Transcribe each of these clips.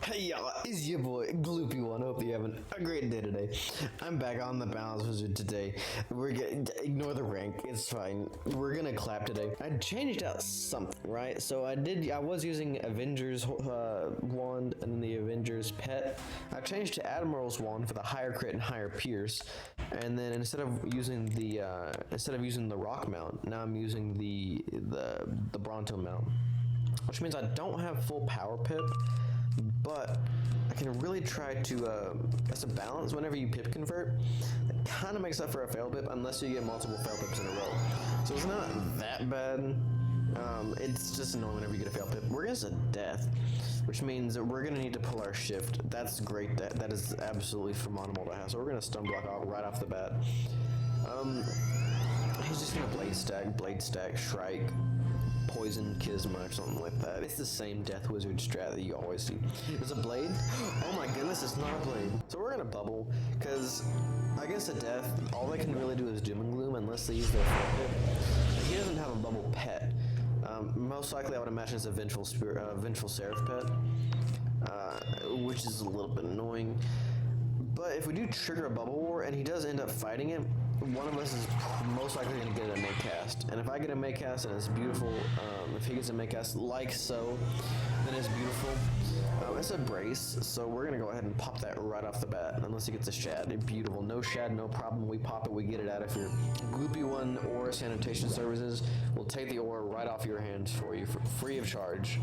Hey y'all, it's your boy Gloopy1. Hope you're having a great day today. I'm back on the Balance Wizard today. We're gonna ignore the rank, it's fine. We're gonna clap today. I changed out something, right? So I was using Avengers wand and then the Avengers pet. I changed to Admiral's wand for the higher crit and higher pierce. And then instead of using the rock mount, now I'm using the Bronto mount. Which means I don't have full power pip, but I can really try to, as a balance, whenever you pip convert, it kind of makes up for a fail pip unless you get multiple fail pips in a row. So it's not that bad. It's just annoying whenever you get a fail pip. We're against a death, which means that we're going to need to pull our shift. That's great. That is absolutely phenomenal to have. So we're going to stun block out right off the bat. He's just going to blade stack, shrike, poison, Kisma, or something like that. It's the same death wizard strat that you always see. There's a blade. Oh my goodness, it's not a blade. So we're gonna bubble, because against a death, all they can really do is doom and gloom unless they use their full pip. He doesn't have a bubble pet. Most likely I would imagine it's a vengeful seraph pet, which is a little bit annoying. But if we do trigger a bubble war and he does end up fighting it, one of us is most likely going to get a make cast. And if I get a make cast and it's beautiful, if he gets a make cast like so, then it's beautiful. It's a brace, so we're going to go ahead and pop that right off the bat, unless he gets a shad. Beautiful. No shad, no problem. We pop it, we get it out of here. Gloopy1 Aura Sanitation Services will take the aura right off your hands for you, for free of charge.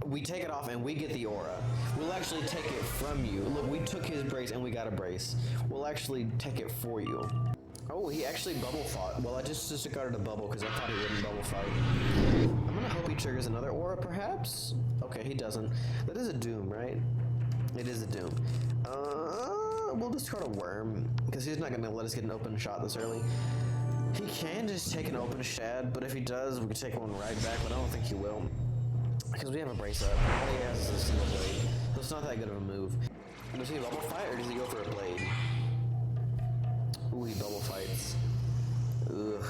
We take it off and we get the aura. We'll actually take it from you. Look, we took his brace and we got a brace. We'll actually take it for you. Oh, he actually bubble fought. Well, I just disregarded a bubble because I thought he wouldn't bubble fight. I'm gonna hope he triggers another aura, perhaps? Okay, he doesn't. That is a doom, right? It is a doom. We'll discard a worm because he's not gonna let us get an open shot this early. He can just take an open shad, but if he does, we can take one right back, but I don't think he will. Because we have a brace up. All he has is a single blade. So it's not that good of a move. Does he bubble fight or does he go for a blade? Ooh, he double fights. Ugh.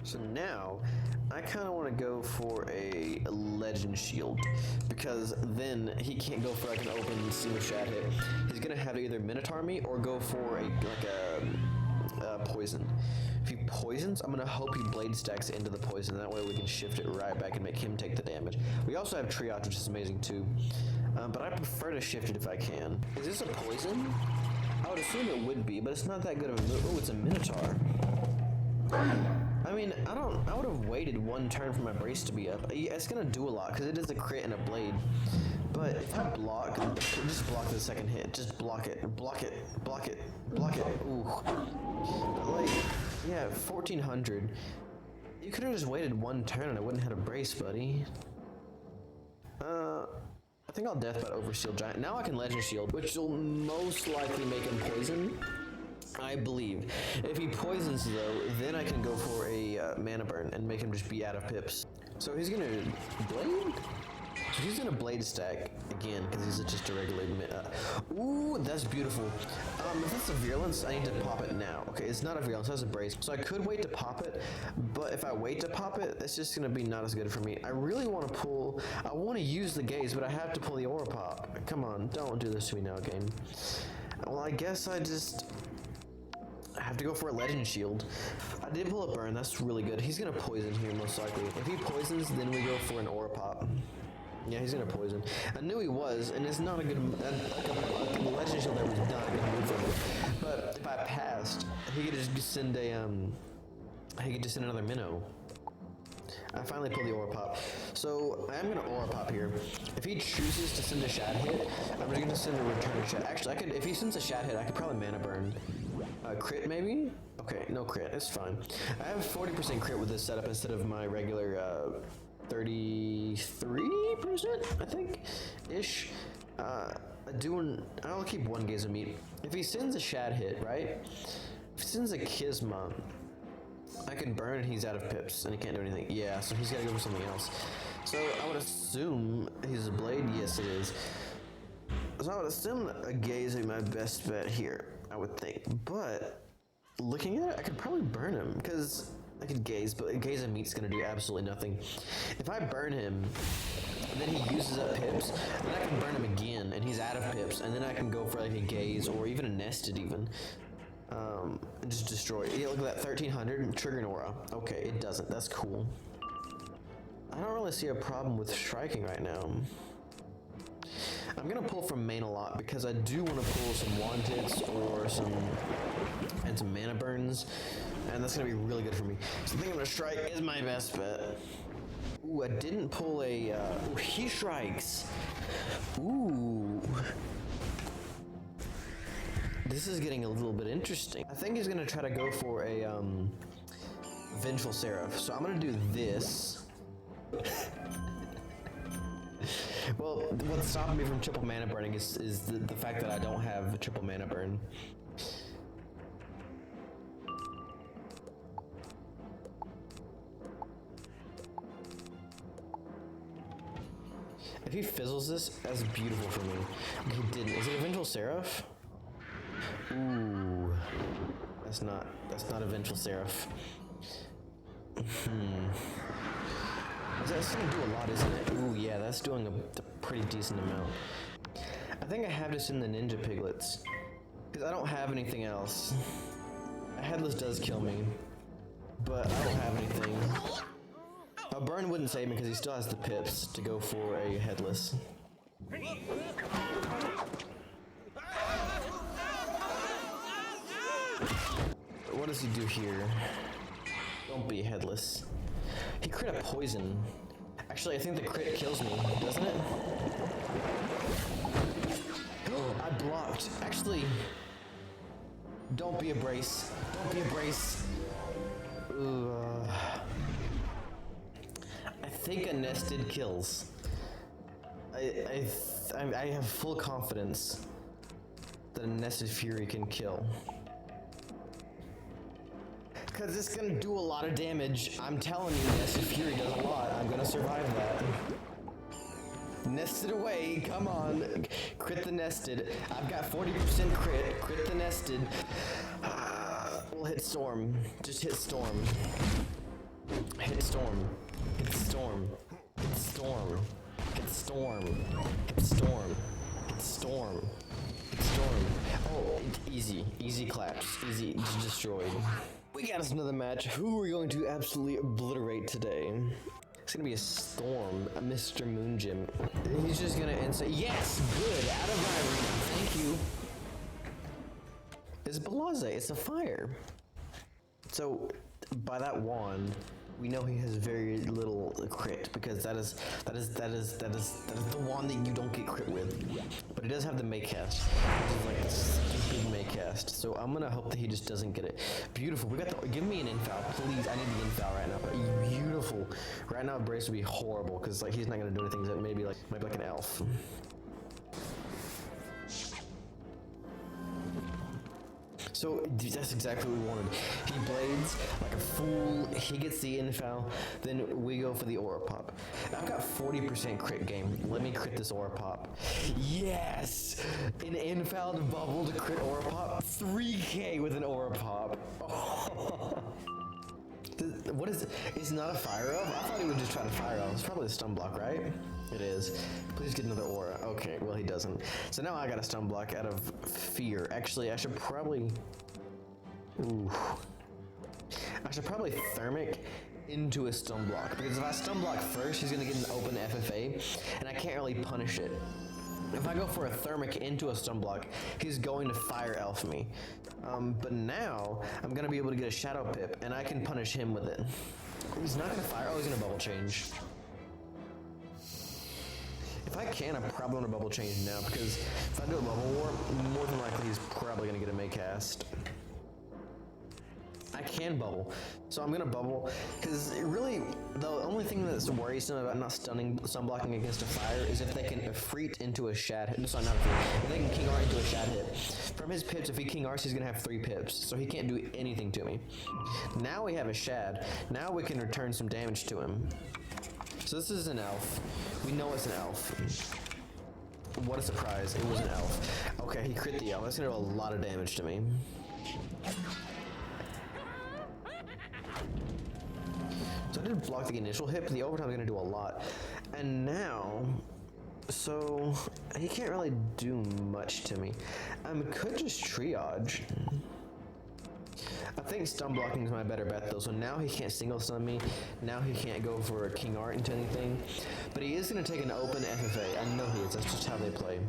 So now, I kind of want to go for a legend shield, because then he can't go for like an open single shad hit. He's gonna have to either Minotaur me or go for a poison. If he poisons, I'm gonna hope he blade stacks into the poison. That way we can shift it right back and make him take the damage. We also have triage, which is amazing too. But I prefer to shift it if I can. Is this a poison? I would assume it would be, but it's not that good of a move. Oh, it's a Minotaur. I mean, I would have waited one turn for my brace to be up. Yeah, it's gonna do a lot because it is a crit and a blade. But if I block, just block the second hit. Just block it, block it, block it, block it. Ooh. Like, yeah, 1400. You could have just waited one turn and I wouldn't have had a brace, buddy. I think I'll deathbite Overseal Giant. Now I can Legend Shield, which will most likely make him poison, I believe. If he poisons though, then I can go for a mana burn and make him just be out of pips. So he's gonna blade? So he's gonna blade stack again because he's just a regular ooh, that's beautiful. If that's a virulence, I need to pop it now. Okay, it's not a virulence, that's a brace. So I could wait to pop it, but if I wait to pop it, it's just gonna be not as good for me. I really want to pull, I want to use the gaze, but I have to pull the aura pop. Come on, don't do this to me now, game. Well, I guess I have to go for a legend shield. I did pull a burn, that's really good. He's gonna poison here most likely. If he poisons, then we go for an aura pop. Yeah, he's gonna poison. I knew he was, and it's not a good, like a legend shield there was not a good move for me. But if I passed, he could just send another minnow. I finally pulled the aura pop. So I am gonna aura pop here. If he chooses to send a shad hit, I'm just gonna send a return shad. Actually, if he sends a shad hit, I could probably mana burn. Crit maybe? Okay, no crit, it's fine. I have 40% crit with this setup instead of my regular 33%, I think, ish. I'll keep one gaze of meat. If he sends a shad hit, right? If he sends a Kisma, I can burn and he's out of pips and he can't do anything. Yeah, so he's gotta go for something else. So I would assume he's a blade. Yes, it is. So I would assume a gaze would be my best bet here, I would think. But looking at it, I could probably burn him because I could gaze, but gaze and meat's gonna do absolutely nothing. If I burn him, and then he uses up pips, then I can burn him again, and he's out of pips, and then I can go for like a gaze or even a nested even. And just destroy it. Yeah, look at that, 1300 triggering aura. Okay, it doesn't. That's cool. I don't really see a problem with striking right now. I'm gonna pull from main a lot because I do want to pull some wanteds or some mana burns, and that's gonna be really good for me. So I think I'm gonna strike is my best bet. Ooh, I didn't pull a. Ooh, he strikes. Ooh. This is getting a little bit interesting. I think he's gonna try to go for a Vengeful Seraph. So I'm gonna do this. Well, what's stopping me from triple mana burning is the fact that I don't have a triple mana burn. If he fizzles this, that's beautiful for me. He didn't. Is it a Vengeful Seraph? Ooh, that's not a Vengeful Seraph. That's gonna do a lot, isn't it? Ooh, yeah, that's doing a pretty decent amount. I think I have this in the Ninja Piglets, because I don't have anything else. A Headless does kill me, but I don't have anything. A burn wouldn't save me because he still has the pips to go for a Headless. What does he do here? Don't be Headless. He crit a poison. Actually, I think the crit kills me, doesn't it? Oh, I blocked. Actually, don't be a brace. Don't be a brace. I think a nested kills. I have full confidence that a nested fury can kill. Because it's gonna do a lot of damage. I'm telling you, Nested Fury does a lot. I'm gonna survive that. Nested away, come on. Crit the nested. I've got 40% crit. Crit the nested. We'll hit storm. Just hit storm. Hit storm. Hit storm. Hit storm. Hit storm. Hit storm. Hit storm. Hit storm. Oh, easy. Easy claps. Easy. Destroyed. We got us another match. Who are we going to absolutely obliterate today? It's gonna be a Storm, a Mr. Moonjim. He's just gonna end say, yes, good, out of my arena, thank you. It's Blase, it's a fire. So, by that wand, we know he has very little crit because that is the wand that you don't get crit with. But he does have the Maycast, which is like this big Maycast. So I'm gonna hope that he just doesn't get it. Beautiful. We got the. Give me an infoul, please. I need the infoul right now. But beautiful. Right now, Brace would be horrible because like he's not gonna do anything. That maybe like an elf. So that's exactly what we wanted. He blades like a fool, he gets the infoul, then we go for the aura pop. I've got 40% crit game. Let me crit this aura pop. Yes! An infouled bubbled crit aura pop. 3k with an aura pop. Oh. What is it? It's not a fire elf? I thought he would just try to fire elf. It's probably a stun block, right? It is. Please get another aura. Okay, well he doesn't. So now I got a stun block out of fear. Actually, I should probably... Ooh. I should probably thermic into a stun block. Because if I stun block first, he's going to get an open FFA. And I can't really punish it. If I go for a thermic into a stun block, he's going to fire elf me. But now, I'm going to be able to get a shadow pip, and I can punish him with it. He's not going to fire. Oh, he's going to bubble change. If I can, I'm probably going to bubble change now, because if I do a bubble war, more than likely he's probably going to get a Maycast. I can bubble, so I'm gonna bubble, because really, the only thing that's worrisome about not stun blocking against a fire is if they can Efreet into a shad hit. Sorry, not Efreet. If they can King R into a shad hit. From his pips, if he King Rs, he's gonna have 3 pips, so he can't do anything to me. Now we have a shad. Now we can return some damage to him. So this is an elf. We know it's an elf. What a surprise, it was an elf. Okay, he crit the elf. That's gonna do a lot of damage to me. So I did block the initial hit, but the overtime is going to do a lot. And now, so he can't really do much to me. Could just triage. I think stun blocking is my better bet though, so now he can't single stun me, now he can't go for a King Art into anything, but he is going to take an open FFA, I know he is, that's just how they play.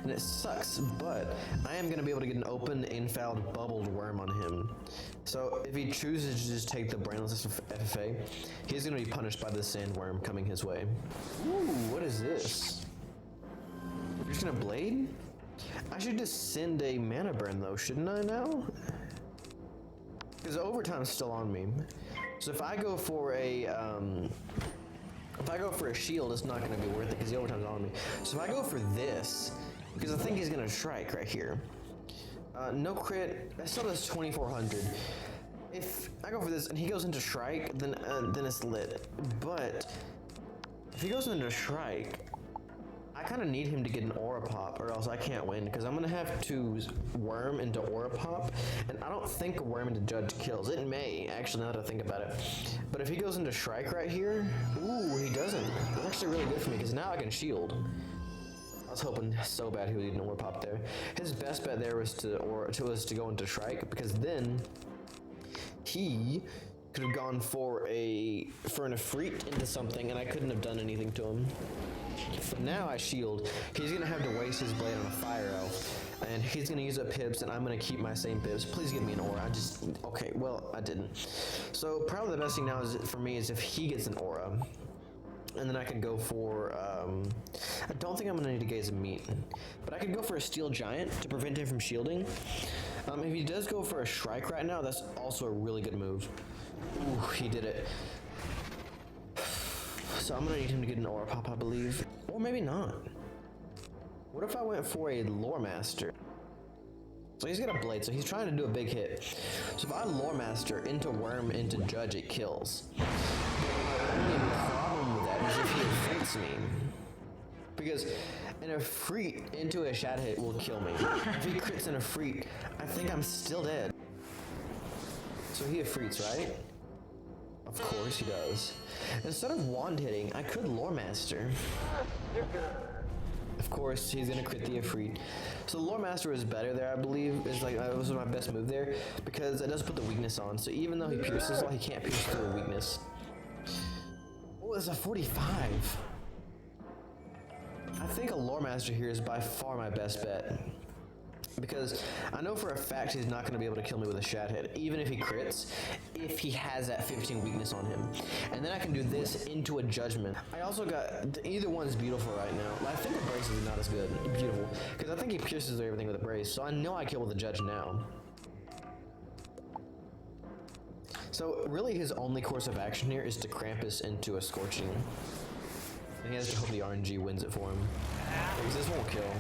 And it sucks, but I am going to be able to get an open, infouled, bubbled worm on him. So if he chooses to just take the brainless FFA, he's going to be punished by the sandworm coming his way. Ooh, what is this? We're just going to blade? I should just send a mana burn though, shouldn't I now? Because overtime's still on me. So if I go for a shield, it's not going to be worth it because the overtime's on me. So if I go for this, because I think he's going to strike right here. No crit, that still does 2400. If I go for this and he goes into strike, then it's lit. But if he goes into strike, I kind of need him to get an aura pop or else I can't win because I'm going to have to worm into aura pop and I don't think a worm into judge kills. It may, actually, now that I think about it. But if he goes into strike right here, ooh, he doesn't. That's actually really good for me because now I can shield. I was hoping so bad he would get an aura pop there. His best bet there was to go into strike because then he could have gone for an Ifrit into something and I couldn't have done anything to him. But now I shield, he's going to have to waste his blade on a fire elf, and he's going to use up pips, and I'm going to keep my same pips. Please give me an aura. Okay, well, I didn't. So probably the best thing now is for me is if he gets an aura, and then I can go for, I don't think I'm going to need to gaze a meat, but I could go for a steel giant to prevent him from shielding. If he does go for a strike right now, that's also a really good move. Ooh, he did it. So I'm gonna need him to get an aura pop, I believe. Or maybe not. What if I went for a lore master? So he's got a blade, so he's trying to do a big hit. So if I lore master into worm into judge, it kills. But my only problem with that is if he affrights me. Because an Ifrit into a shat hit will kill me. If he crits an Ifrit, I think I'm still dead. So he Afrits, right? Of course he does. Instead of wand hitting, I could lore master. Of course, he's gonna crit the Ifrit. So lore master is better there, I believe. That was my best move there because it does put the weakness on. So even though he pierces, he can't pierce through the weakness. Oh, it's a 45. I think a lore master here is by far my best bet. Because I know for a fact he's not going to be able to kill me with a shat hit, even if he crits, if he has that 15 weakness on him. And then I can do this into a judgment. I also got, either one's beautiful right now. I think the brace is not as good, beautiful, because I think he pierces everything with a brace, so I know I kill with a judge now. So really his only course of action here is to Krampus into a Scorching. And he has to hope the RNG wins it for him. Because this won't kill.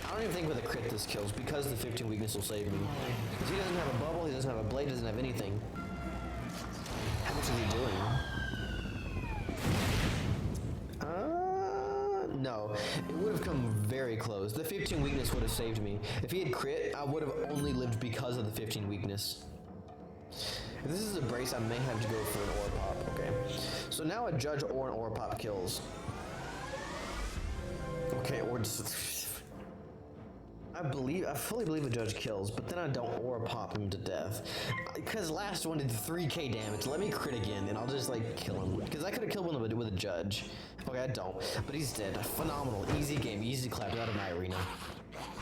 I don't even think with a crit this kills because the 15 weakness will save me. Because he doesn't have a bubble, he doesn't have a blade, doesn't have anything. How much is he doing? No. It would have come very close. The 15 weakness would have saved me. If he had crit, I would have only lived because of the 15 weakness. If this is a brace, I may have to go for an aura pop. Okay. So now a judge or an aura pop kills. Okay, or just... I fully believe a judge kills, but then I don't aura pop him to death. Because last one did 3k damage. Let me crit again, and I'll just, kill him. Because I could have killed one with a judge. Okay, I don't. But he's dead. Phenomenal. Easy game. Easy clap out of my arena.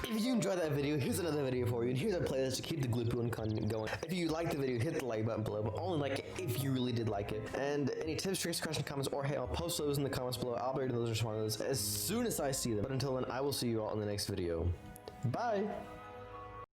If you enjoyed that video, here's another video for you, and here's a playlist to keep the Gloopy content going. If you liked the video, hit the like button below, but only like it if you really did like it. And any tips, tricks, questions, comments, or hey, I'll post those in the comments below. I'll be ready to those, respond to those as soon as I see them. But until then, I will see you all in the next video. Bye!